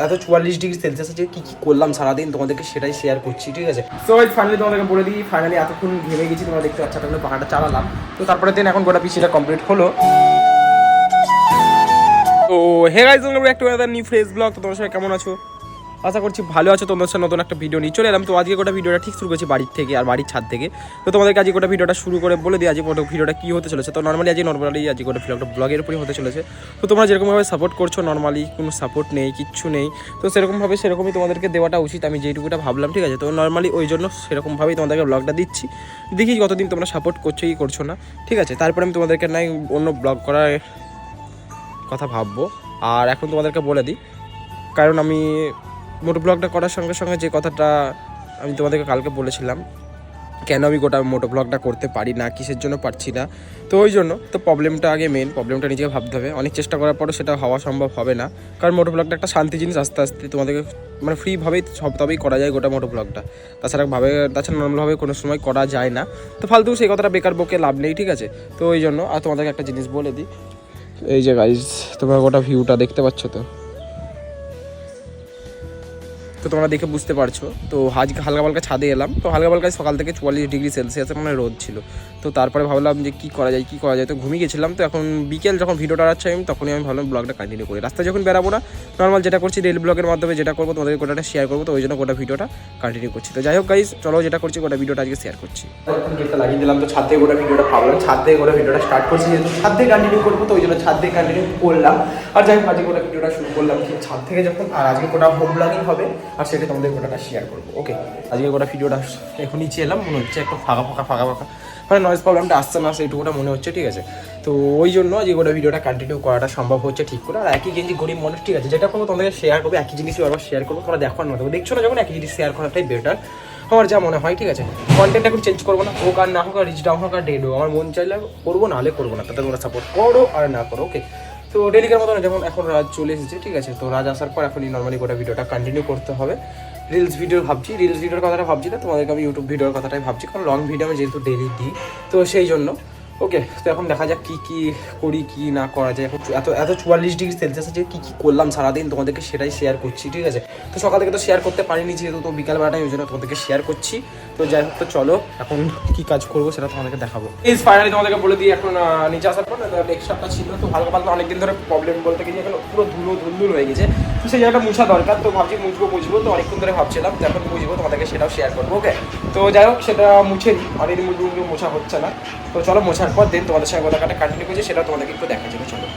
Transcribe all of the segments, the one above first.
এত 44°C আছে, কী কী করলাম সারাদিন তোমাদেরকে সেটাই শেয়ার করছি, ঠিক আছে। সো ফাইনালি তোমাদেরকে বলে দিই, ফাইনালি এতক্ষণ ঘেমে গেছি, তোমরা দেখতে পাচ্ছ, এতক্ষণ পাহাড়টা চালালাম। তো তারপরে দিন এখন গোটা পিছিটা কমপ্লিট হলো। তো হে গাইস, তোমরা একটা নিউ ফ্রেশ ব্লগ। তো তোমার সবাই কেমন আছো? আশা করছি ভালো আছো। তোমাদের সাথে নতুন একটা ভিডিও নিয়ে চলে এলাম। তো আজকে গোটা ভিডিওটা ঠিক শুরু করেছি বাড়ির থেকে আর বাড়ির ছাদ থেকে। তো তোমাদেরকে আজকে গোটা ভিডিওটা শুরু করে বলে দিই আজকে গোটা ভিডিওটা কী হতে চলেছে। তো নর্মালি আজকে গোটা ভিডিওটা ব্লগের উপরই হতে চলেছে। তো তোমরা যেরকমভাবে সাপোর্ট করছো, নর্মালি কোনো সাপোর্ট নেই, কিচ্ছু নেই, তো সেরকমই তোমাদেরকে দেওয়াটা উচিত, আমি যেটুকুটা ভাবলাম, ঠিক আছে। তো নর্মালি ওই জন্য সেরকমভাবেই তোমাদেরকে ব্লগটা দিচ্ছি। দেখি কতদিন তোমরা সাপোর্ট করছো কি করছো না, ঠিক আছে। তারপরে আমি তোমাদেরকে নাই অন্য ব্লগ করার কথা ভাববো। আর এখন তোমাদেরকে বলে দিই, কারণ আমি মোটো ব্লগটা করার সঙ্গে সঙ্গে যে কথাটা আমি তোমাদেরকে কালকে বলেছিলাম, কেন আমি গোটা মোটো ব্লগটা করতে পারি না, কিসের জন্য পারছি না, তো ওই জন্য তো প্রবলেমটা আগে মেন প্রবলেমটা নিজেকে ভাবতে হবে। অনেক চেষ্টা করার পরও সেটা হওয়া সম্ভব হবে না, কারণ মোটো ব্লগটা একটা শান্তি জিনিস। আস্তে আস্তে তোমাদেরকে মানে ফ্রিভাবেই সব তবেই করা যায় গোটা মোটো ব্লগটা, তাছাড়া নর্মালভাবে কোনো সময় করা যায় না। তো ফালতু সেই কথাটা বেকার বকে লাভ নেই, ঠিক আছে। তো ওই জন্য আর তোমাদেরকে একটা জিনিস বলে দিই, এই যে গাইজ তোমরা গোটা ভিউটা দেখতে পাচ্ছ, তো তোমরা দেখে বুঝতে পারছো। তো আজকে হালকা হালকা ছাদে এলাম। তো হালকা হালকা সকাল থেকে 44°C মানে রোদ ছিল। তো তারপরে ভাবলাম যে কী করা যায়, তো ঘুমিয়ে গেছিলাম। তো এখন বিকেল যখন ভিডিওটা আসছে তখনই আমি ভাবলাম ব্লগটা কন্টিনিউ করি। রাস্তায় যখন বেরাবো না, নর্মাল যেটা করছি ডেইলি ব্লগের মাধ্যমে যেটা করবো তোমাদের গোটাটা শেয়ার করবো, তো ওই জন্য গোটা ভিডিওটা কন্টিনিউ করছি। তো যাই হোক গাইজ, চলো যেটা করছি গোটা ভিডিওটা আজকে শেয়ার করছি। এখন গেটটা লাগিয়ে দিলাম, তো ছাদ থেকে গোটা ভিডিওটা ভাবলাম ছাদ থেকে গোটা ভিডিওটা স্টার্ট করছি, যেহেতু ছাদ থেকে কন্টিনিউ করবো, তো ওই জন্য ছাদ থেকে কন্টিনিউ করলাম। আর যাই হোক আজকে গোটা ভিডিওটা শুরু করলাম কি ছাদ থেকে যখন, আর আজকে গোটা হোম ব্লগই হবে, আর সেটা তোমাদের গোটাটা শেয়ার করবো। ওকে, আজকে গোটা ভিডিওটা এখন নিচে এলাম, মনে হচ্ছে একটু ফাঁকা মানে নয়েজ প্রবলেমটা আসছে না সেইটুকুটা মনে হচ্ছে, ঠিক আছে। তো ওই জন্য আজকে গোটা ভিডিওটা কন্টিনিউ করাটা সম্ভব হচ্ছে ঠিক করে। আর একই গেঞ্জি গরিব মানুষ, ঠিক আছে, যেটা করবো তোমাদের শেয়ার করবো, একই জিনিসই আবার শেয়ার করবো, তোমরা দেখো না দেবো, দেখছো না যখন একই জিনিস শেয়ার করাটাই বেটার আমার যা মনে হয়, ঠিক আছে। কন্টেন্ট এখন চেঞ্জ করবো না, হোক আর না হোক, আর রিচ ডাউন হোক আর ডেড হোক, আমার মন চাইলে করবো, না হলে করবো না, তাতে তোমরা সাপোর্ট করো আর না করো। ওকে, তো ডেলিকার মতো যেমন এখন রাজ চলে এসেছে, ঠিক আছে। তো রাজ আসার পর এখনই নর্মালি গোটা ভিডিওটা কন্টিনিউ করতে হবে। রিলস ভিডিওর কথাটা ভাবছি না, তোমাদেরকে আমি ইউটিউব ভিডিওর কথাটাই ভাবছি, কারণ লং ভিডিও আমি যেহেতু ডেলি দিই, তো সেই জন্য। ওকে, তো এখন দেখা যাক কী করি, কী না করা যায়। এখন এত 44°C আছে, কী করলাম সারাদিন তোমাদেরকে সেটাই শেয়ার করছি, ঠিক আছে। তো সকাল থেকে তো শেয়ার করতে পারিনি, যেহেতু তো বিকালবেলাটাই ওই জন্য তোমাদেরকে শেয়ার করছি। তো যাই হোক, তো চলো এখন কী কাজ করবো সেটা তোমাদেরকে দেখাবো। ফাইনালি তোমাদেরকে বলে দিই, এখন নিচে আসার পর টেক্সচারটা ছিল তো হালকা পাতলা, অনেকদিন ধরে প্রবলেম বলতে গেছি, এখন পুরো ধুলো হয়ে গেছে। তো সেই জায়গাটা মুছা দরকার, তো ভাবছি মুছবো, তো অনেকক্ষণ ধরে ভাবছিলাম, তো এখন মুছবো, তোমাদেরকে সেটাও শেয়ার করবো। ওকে, তো যাই হোক সেটা মুছে নিই, অনেকদিন মোছা হচ্ছে না। তো চলো মোছার পর দেন তোমাদের সঙ্গে কথাটা কন্টিনিউ করছি, সেটা তোমাদেরকে একটু দেখা যাবে, চলো।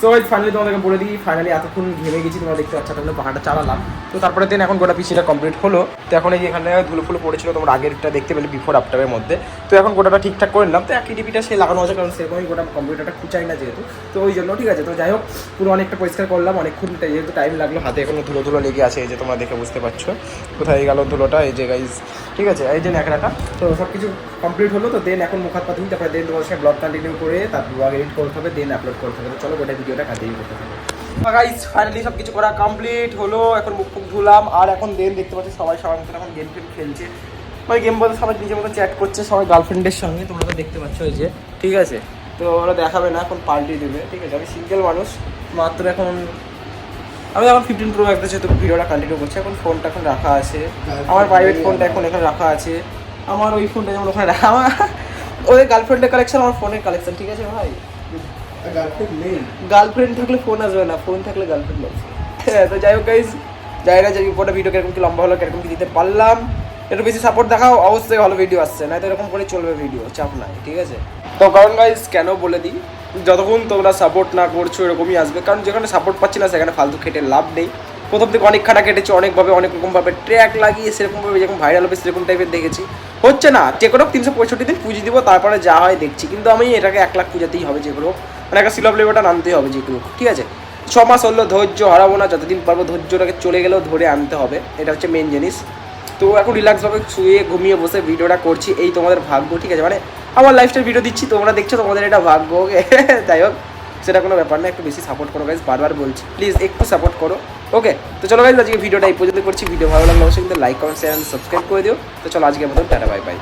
সো ফাইনালি তোমাদেরকে বলে দিই, ফাইনালি এতক্ষণ ঘেমে গেছি, তোমরা দেখতে পাচ্ছ, এতক্ষণ পাহাড়টা চালালাম। তো তারপরে দিন এখন গোটা পিছিটা কমপ্লিট হলো। তো এখন এই এখানে ধুলো পড়েছিল, তোমরা আগেরটা দেখতে পেলে বিফোর আফটারের মধ্যে। তো এখন গোটাটা ঠিকঠাক করে নিলাম। তো একই টিভিটা সে লাগানো আছে, কারণ সেরকমই গোটা কম্পিউটারটা খুঁচাই না যেহেতু, তো ওই জন্য, ঠিক আছে। তো যাই হোক পুরো অনেকটা পরিষ্কার করলাম, অনেকক্ষণ যেহেতু টাইম লাগলো, হাতে এখনো ধুলো লেগে আছে, এই যে তোমরা দেখে বুঝতে পারছো কোথায় গেল ধুলোটা, এই যে গাইজ, ঠিক আছে, এই যে ন্যাকড়াটা। তো সব কিছু কমপ্লিট হলো। তো দেন এখন মুখ হাত পা ধুই, তারপরে দেন তোমার সাথে ব্লগ কন্টিনিউ করে তার ব্লগ এডিট করতে হবে, দেন আপলোড করতে হবে। তো চলো গোটা ভিডিওটা কন্টিনিউ করতে হবে। গাইস ফাইনালি সব কিছু করা কমপ্লিট হলো, এখন মুখ ধুলাম। আর এখন দেন দেখতে পাচ্ছি সবাই সবার মতো এখন গেম খেলছে, মানে গেম বলতে সবাই নিজের মতো চ্যাট করছে, সবাই গার্লফ্রেন্ডের সঙ্গে, তোমরা তো দেখতে পাচ্ছ এই যে, ঠিক আছে। তো ওরা দেখাবে না, এখন পাল্টি দেবে, ঠিক আছে। আমি সিঙ্গেল মানুষ মাত্র, আমি এখন 15 Pro Max আছে, তো ভিডিওটা কন্টিনিউ করছি। এখন ফোনটা এখন রাখা আছে, আমার প্রাইভেট ফোনটা এখন এখানে রাখা আছে, আমার ওই ফোনটা যেমন ওখানে রাখা, আমার ওদের গার্লফ্রেন্ডের কালেকশন, আমার ফোনের কালেকশন, ঠিক আছে ভাই। গার্লফ্রেন্ড নেই, গার্লফ্রেন্ড থাকলে ফোন আসবে না, ফোন থাকলে গার্লফ্রেন্ড আসবে। হ্যাঁ, তো যাই হোক গাইজ, যাই না যে গোটা ভিডিও কিরকম কি লম্বা হলো, কিরকম কি দিতে পারলাম, একটু বেশি সাপোর্ট দেখাও, অবশ্যই ভালো ভিডিও আসছে, না তো এরকম করে চলবে ভিডিও, চাপ নাই, ঠিক আছে। তো কারণ গাইজ কেন বলে দিই, যতক্ষণ তোমরা সাপোর্ট না করছো এরকমই আসবে, কারণ যেখানে সাপোর্ট পাচ্ছি না সেখানে ফালতু খেটে লাভ নেই। প্রথম থেকে অনেক খাটা কেটেছে, অনেকভাবে অনেক রকমভাবে ট্র্যাক লাগিয়ে সেরকমভাবে যেরকম ভাইরাল হবে সেরকম টাইপের দেখেছি, হচ্ছে না। যে কোনো 365 দিন পুঁজি দিব, তারপরে যা হয় দেখছি, কিন্তু আমি এটাকে 1 লাখ পূজাতেই হবে, যেগুলো মানে একটা সিলভ লেভেলটা নামতেই হবে যেগুলো, ঠিক আছে। 6 মাস হলো, ধৈর্য হারাবো না, যতদিন পারবো ধৈর্যটাকে চলে গেলেও ধরে আনতে হবে, এটা হচ্ছে মেন জিনিস। তো এখন রিল্যাক্সভাবে শুয়ে ঘুমিয়ে বসে ভিডিওটা করছি, এই তোমাদের ভাগ্য, ঠিক আছে। মানে আমার লাইফস্টাইল ভিডিও দিচ্ছি, তোমরা দেখছো, তোমাদের এটা ভাগ্য। যাই হোক সেটা কোনো ব্যাপার না, একটু বেশি সাপোর্ট করো গাইজ, বারবার বলছি প্লিজ একটু সাপোর্ট করো। ওকে, তো চলো গাইজ আজকে ভিডিওটা এই পর্যন্ত করছি। ভিডিও ভালো লাগলে অবশ্যই কিন্তু লাইক কমেন্ট শেয়ার সাবস্ক্রাইব করে দিও। তো চলো আজকের মতো টাটা বাই বাই।